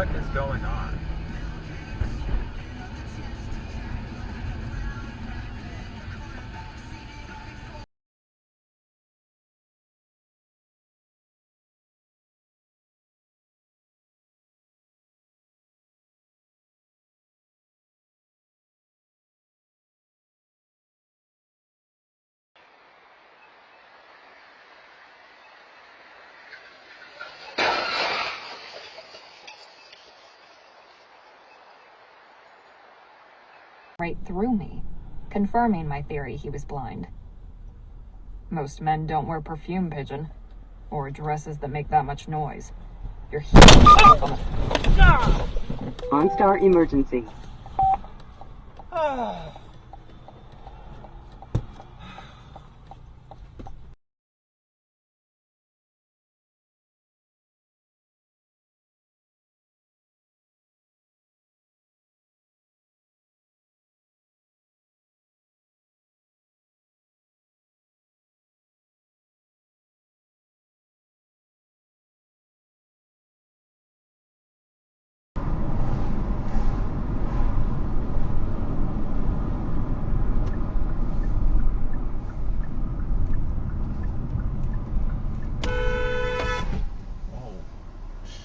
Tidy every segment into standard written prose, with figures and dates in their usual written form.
What is going on? Right through me, confirming my theory he was blind. Most men don't wear perfume, Pigeon, or dresses that make that much noise. You're here. OnStar emergency.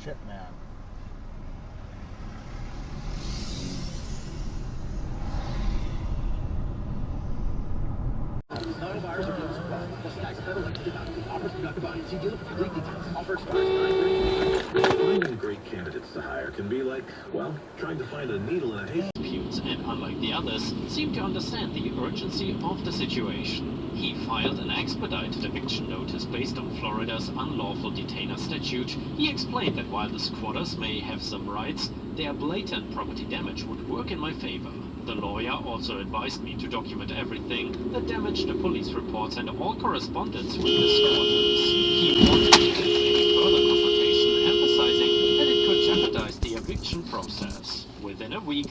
Shit, man. Finding great candidates to hire can be like, well, trying to find a needle in a haystack. And unlike the others, seemed to understand the urgency of the situation. He filed an expedited eviction notice based on Florida's unlawful detainer statute. He explained that while the squatters may have some rights, their blatant property damage would work in my favor. The lawyer also advised me to document everything, the damage, the police reports, and all correspondence with the squatters. He warned against any further confrontation, emphasizing that it could jeopardize the eviction process. Within a week,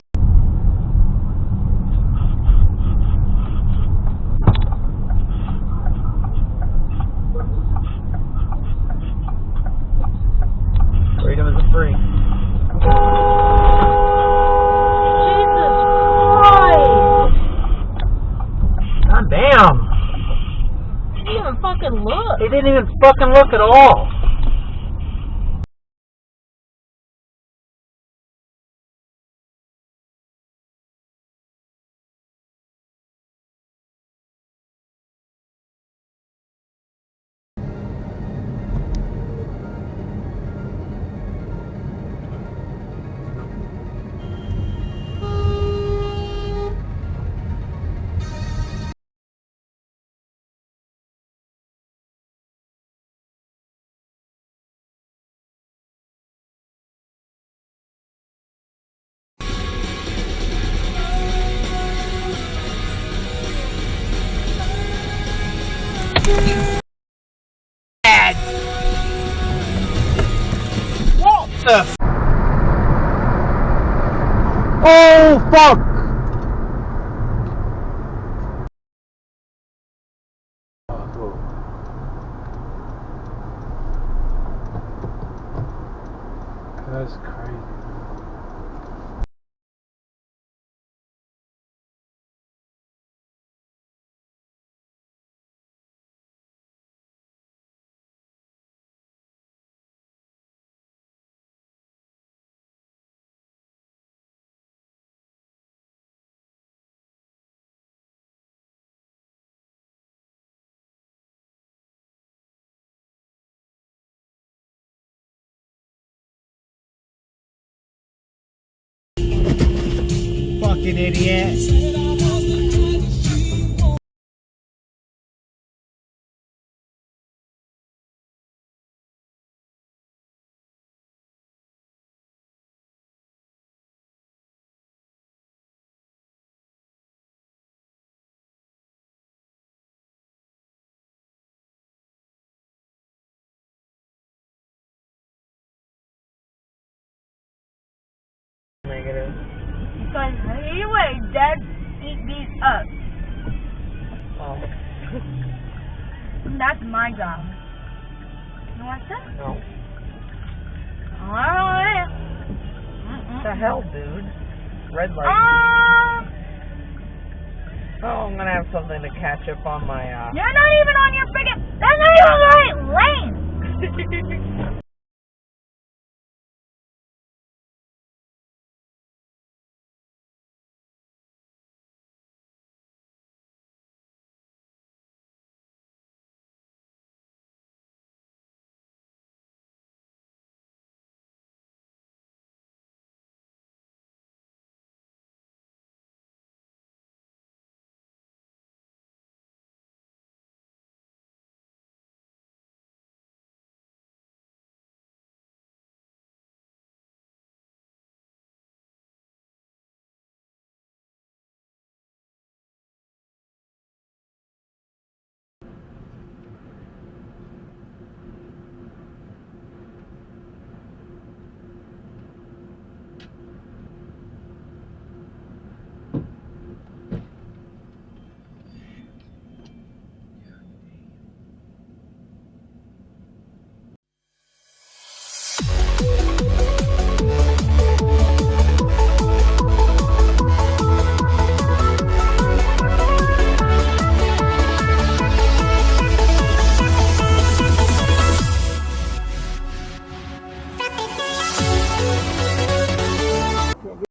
Freedom is a free. God damn! He didn't even fucking look. He didn't even fucking look at all. What the f- Oh fuck! That's crazy. Fucking idiot. Negative. Because anyway, Dad eat these up. Oh. That's my job. You want that? No. Alright. the hell, dude? Red light. Oh, I'm gonna have something to catch up on my, You're not even on your freaking... That's not even the right lane!